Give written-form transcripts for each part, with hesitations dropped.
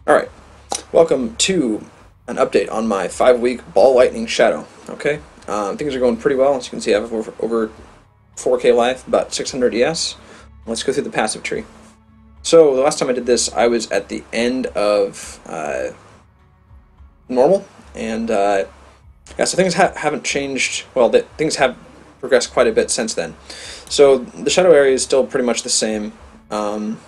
Alright, welcome to an update on my 5-week Ball Lightning Shadow. Okay, things are going pretty well. As you can see, I have over 4K life, about 600 ES. Let's go through the passive tree. So, the last time I did this, I was at the end of normal, and yeah, so things haven't changed. Well, things have progressed quite a bit since then. So, the Shadow area is still pretty much the same. I'm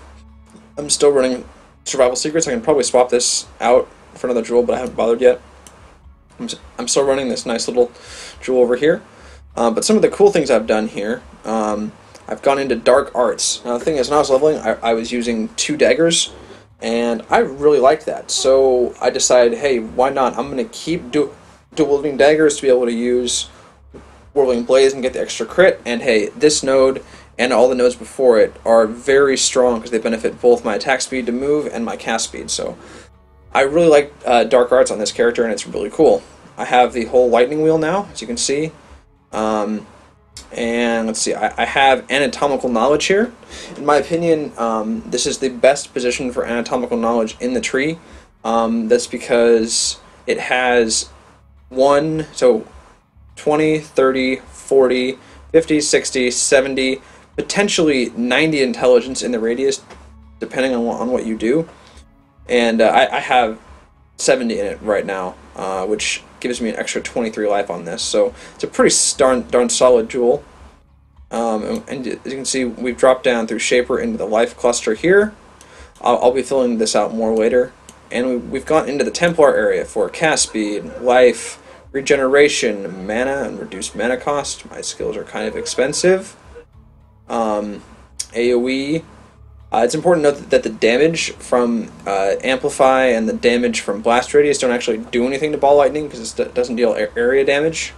still running Survival Secrets. I can probably swap this out for another jewel, but I haven't bothered yet. I'm still running this nice little jewel over here. But some of the cool things I've done here, I've gone into dark arts. Now the thing is, when I was leveling, I was using 2 daggers, and I really liked that. So I decided, hey, why not? I'm going to keep dual wielding daggers to be able to use Whirling Blaze and get the extra crit. And hey, this node and all the nodes before it are very strong because they benefit both my attack speed to move and my cast speed. So I really like Dark Arts on this character, and it's really cool. I have the whole lightning wheel now, as you can see. And let's see, I have anatomical knowledge here. In my opinion, this is the best position for anatomical knowledge in the tree. That's because it has 20, 30, 40, 50, 60, 70, potentially 90 intelligence in the radius, depending on what you do. And I have 70 in it right now, which gives me an extra 23 life on this. So it's a pretty darn solid jewel. And as you can see, we've dropped down through Shaper into the life cluster here. I'll be filling this out more later. And we've gone into the Templar area for cast speed, life, regeneration, mana, and reduced mana cost. My skills are kind of expensive. AoE. It's important to note that the damage from Amplify and the damage from Blast Radius don't actually do anything to Ball Lightning because it doesn't deal area damage.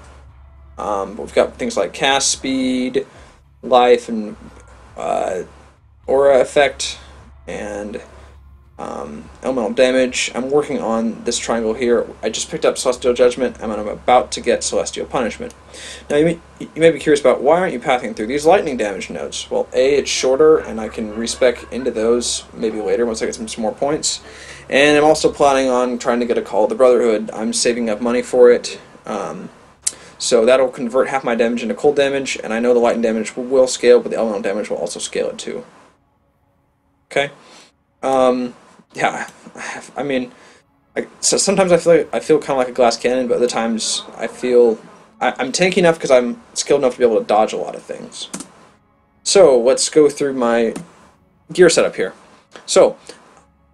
But we've got things like cast speed, life, and aura effect, and elemental damage. I'm working on this triangle here. I just picked up Celestial Judgment, and I'm about to get Celestial Punishment. Now, you may be curious about why aren't you pathing through these lightning damage nodes? Well, A, it's shorter, and I can respec into those maybe later once I get some more points. And I'm also planning on trying to get a Call of the Brotherhood. I'm saving up money for it. So that'll convert half my damage into cold damage, and I know the lightning damage will scale, but the elemental damage will also scale it too. Okay? Yeah, I mean, so sometimes I feel kind of like a glass cannon, but other times I feel I'm tanky enough because I'm skilled enough to be able to dodge a lot of things. So let's go through my gear setup here. So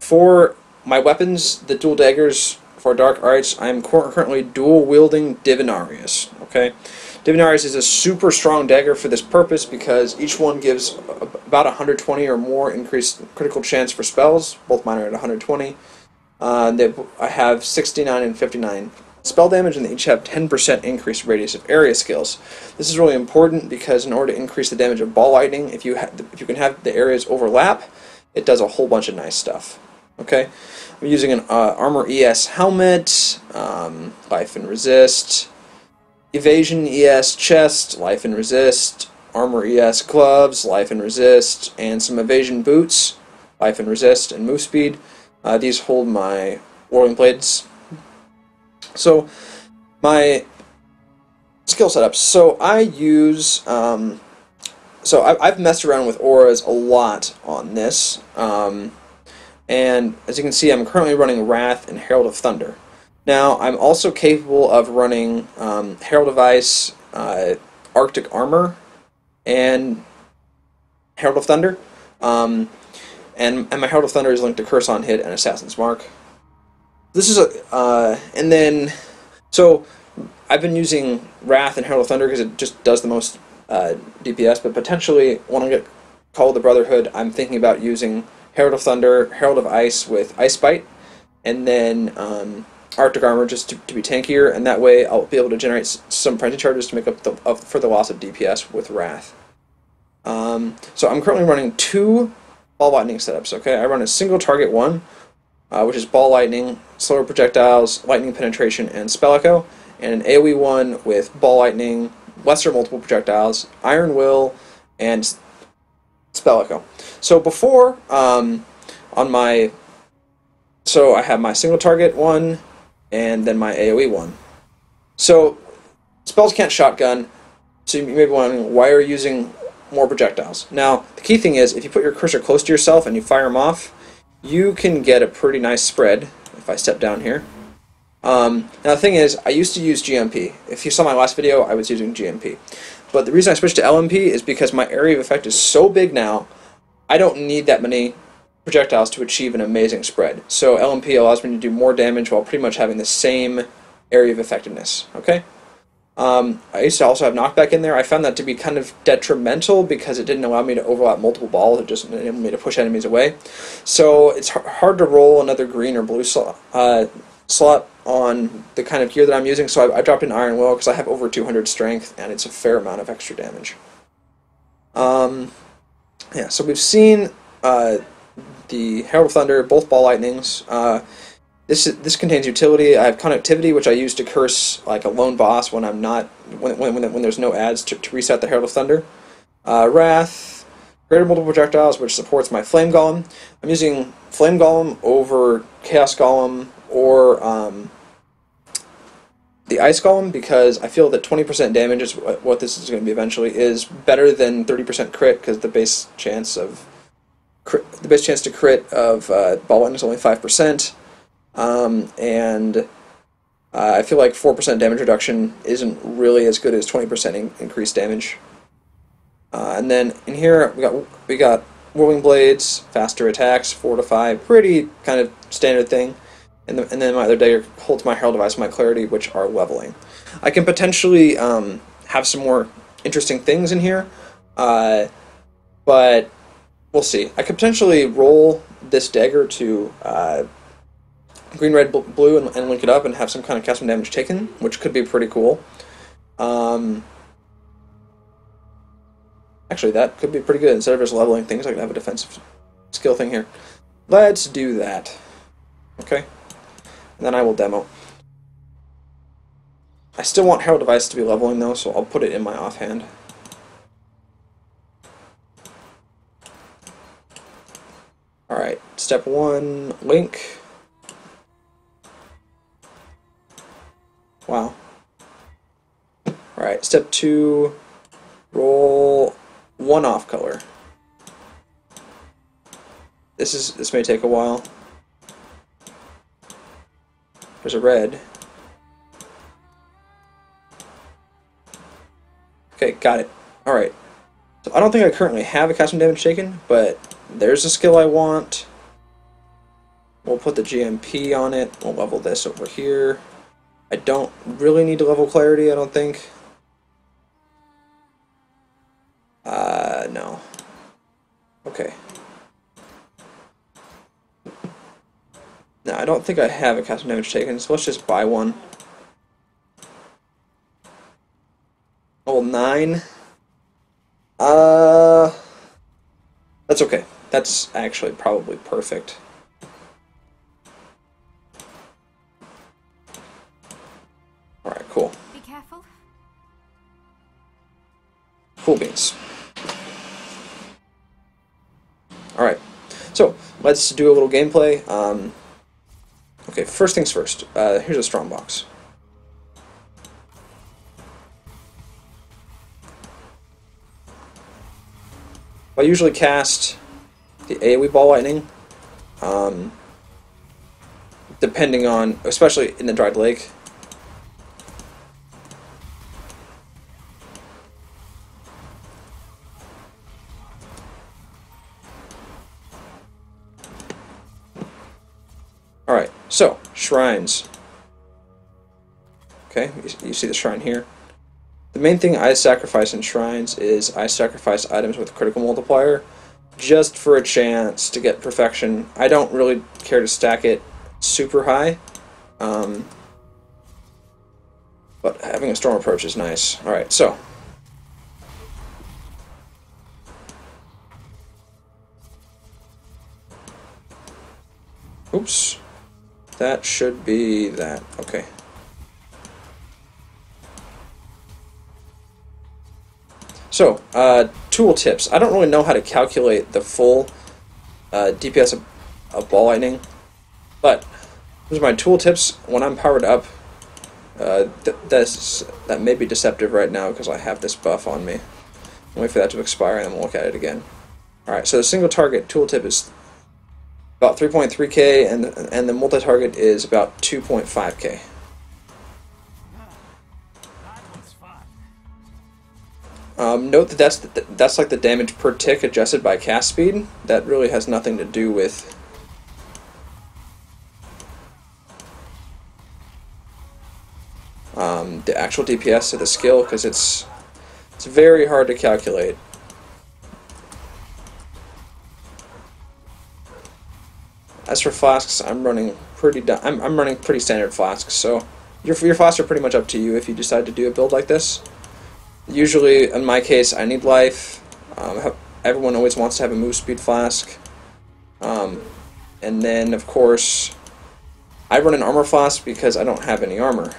for my weapons, the dual daggers for Dark Arts, I'm currently dual wielding Divinarius. Okay, Divinarius is a super strong dagger for this purpose because each one gives about 120 or more increased critical chance for spells. Both mine are at 120. I have 69 and 59 spell damage, and they each have 10% increased radius of area skills. This is really important because in order to increase the damage of Ball Lightning, if you can have the areas overlap, it does a whole bunch of nice stuff. Okay, I'm using an Armor ES helmet, Life and Resist, Evasion ES chest, Life and Resist, Armor ES gloves, Life and Resist, and some Evasion boots, Life and Resist, and move speed. These hold my Whirling Blades. So, my skill setups. So I use, I've messed around with auras a lot on this. And as you can see, I'm currently running Wrath and Herald of Thunder. Now, I'm also capable of running Herald of Ice, Arctic Armor, and Herald of Thunder. And my Herald of Thunder is linked to Curse on Hit and Assassin's Mark. This is and then, so I've been using Wrath and Herald of Thunder because it just does the most DPS, but potentially when I get Call of the Brotherhood, I'm thinking about using Herald of Thunder, Herald of Ice with Ice Bite, and then Arctic Armor just to be tankier, and that way I'll be able to generate some frenzy charges to make up for the loss of DPS with Wrath. So I'm currently running 2 Ball Lightning setups, okay? I run a single target one, which is Ball Lightning, Slower Projectiles, Lightning Penetration, and Spell Echo, and an AoE one with Ball Lightning, Lesser Multiple Projectiles, Iron Will, and Spell Echo. So before, on my So I have my single target one, and then my AoE one. So spells can't shotgun, so you may be wondering, why are you using more projectiles? Now, the key thing is, if you put your cursor close to yourself and you fire them off, you can get a pretty nice spread, if I step down here. Now the thing is, I used to use GMP. If you saw my last video, I was using GMP. But the reason I switched to LMP is because my area of effect is so big now, I don't need that many projectiles to achieve an amazing spread. So LMP allows me to do more damage while pretty much having the same area of effectiveness. Okay? I used to also have knockback in there. I found that to be kind of detrimental because it didn't allow me to overlap multiple balls. It just enabled me to push enemies away. So it's hard to roll another green or blue slot on the kind of gear that I'm using. So I dropped in Iron Will because I have over 200 strength and it's a fair amount of extra damage. Yeah, so we've seen the Herald of Thunder, both ball lightnings. This contains utility. I have connectivity, which I use to curse like a lone boss when I'm not when there's no ads to reset the Herald of Thunder. Wrath, greater multiple projectiles, which supports my Flame Golem. I'm using Flame Golem over Chaos Golem or the Ice Golem because I feel that 20% damage is what this is going to be eventually is better than 30% crit because the base chance to crit of ball lightning is only 5%. I feel like 4% damage reduction isn't really as good as 20% increased damage. And then in here we got Whirling Blades, faster attacks, 4 to 5, pretty kind of standard thing. And then my other dagger holds my Herald Device and my Clarity, which are leveling. I can potentially have some more interesting things in here, but we'll see. I could potentially roll this dagger to green, red, blue, and link it up and have some kind of custom damage taken, which could be pretty cool. Actually, that could be pretty good. Instead of just leveling things, I could have a defensive skill thing here. Let's do that. Okay? And then I will demo. I still want Herald Device to be leveling, though, so I'll put it in my offhand. Alright, step 1, link. Wow. Alright, step 2, roll 1 off color. This may take a while. There's a red. Okay, got it. Alright. So I don't think I currently have a custom damage taken, but there's a skill I want. We'll put the GMP on it. We'll level this over here. I don't really need to level Clarity, I don't think. No. Okay. No, I don't think I have a custom damage taken, so let's just buy one. Level 9. That's okay. That's actually probably perfect. Alright, cool. Be careful. Cool beans. Alright, so let's do a little gameplay. Okay, first things first. Here's a strong box. I usually cast the AoE Ball Lightning, depending on, especially in the Dried Lake. Alright, so, shrines. Okay, you see the shrine here. The main thing I sacrifice in shrines is I sacrifice items with critical multiplier just for a chance to get perfection. I don't really care to stack it super high, but having a storm approach is nice. Alright, so. Oops. That should be that. Okay. So, tool tips. I don't really know how to calculate the full DPS of Ball Lightning, But those are my tooltips when I'm powered up. That may be deceptive right now because I have this buff on me. I'll wait for that to expire and then we'll look at it again. Alright, so the single target tooltip is about 3.3k and the multi-target is about 2.5k. Note that that's like the damage per tick adjusted by cast speed. That really has nothing to do with the actual DPS of the skill, because it's very hard to calculate. As for flasks, I'm running pretty standard flasks, so your flasks are pretty much up to you if you decide to do a build like this. Usually, in my case, I need life. Everyone always wants to have a move speed flask. And then, of course, I run an armor flask because I don't have any armor.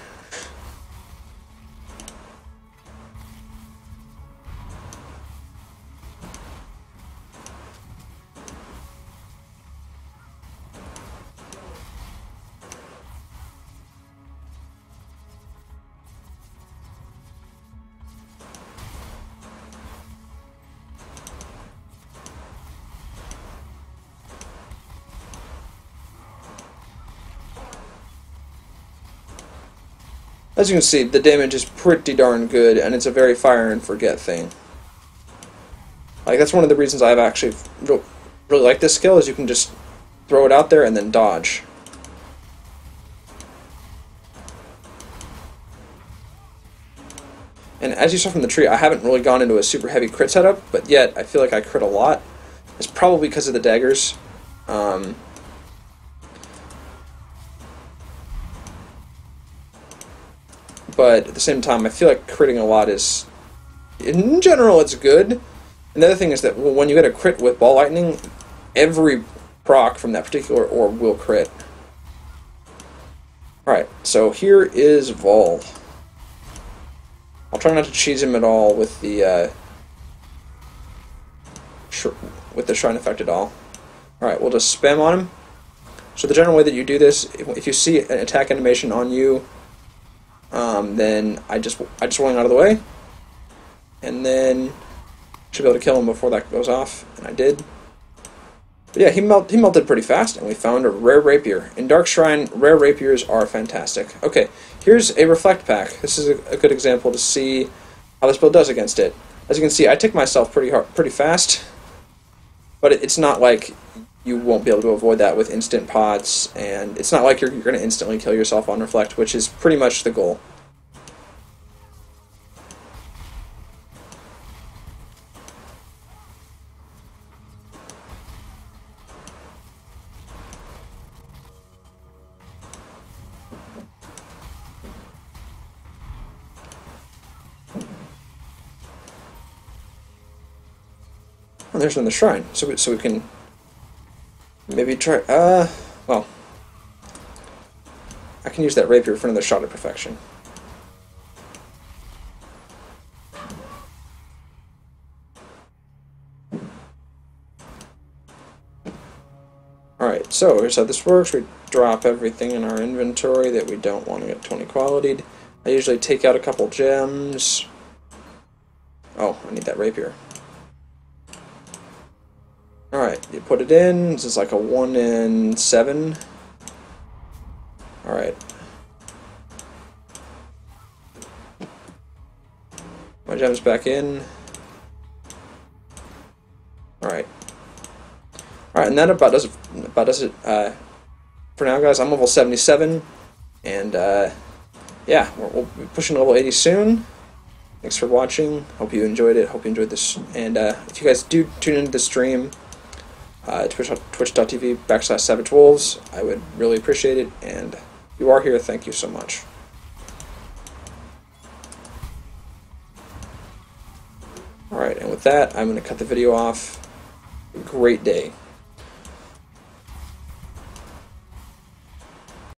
As you can see, the damage is pretty darn good, and it's a very fire and forget thing. Like, that's one of the reasons I've actually really like this skill, is you can just throw it out there and then dodge. And as you saw from the tree, I haven't really gone into a super heavy crit setup, but yet I feel like I crit a lot. It's probably because of the daggers. But at the same time, I feel like critting a lot is, in general, it's good. And the other thing is that when you get a crit with ball lightning, every proc from that particular orb will crit. Alright, so here is Vol. I'll try not to cheese him at all with the Shrine Effect at all. Alright, we'll just spam on him. So the general way that you do this, if you see an attack animation on you, then I just went out of the way, and then should be able to kill him before that goes off, and I did. But yeah, he melted pretty fast, and we found a rare rapier. In Darkshrine, rare rapiers are fantastic. Okay, here's a reflect pack. This is a good example to see how this build does against it. As you can see, I tick myself pretty fast, but it's not like you won't be able to avoid that with instant pots, and it's not like you're going to instantly kill yourself on reflect, which is pretty much the goal. Oh, there's another shrine, so we can maybe try. Well, I can use that rapier for another shot of perfection. Alright, so here's how this works. We drop everything in our inventory that we don't want to get 20 quality'd. I usually take out a couple gems. Oh, I need that rapier. Alright, you put it in. This is like a 1 in 7. Alright. My gem's back in. Alright. Alright, and that about does it for now, guys. I'm level 77, and yeah, we'll be pushing level 80 soon. Thanks for watching. Hope you enjoyed it. Hope you enjoyed this. And if you guys do tune into the stream, twitch.tv/SavageWolves, I would really appreciate it. And if you are here, thank you so much. Alright, and with that, I'm going to cut the video off. Great day.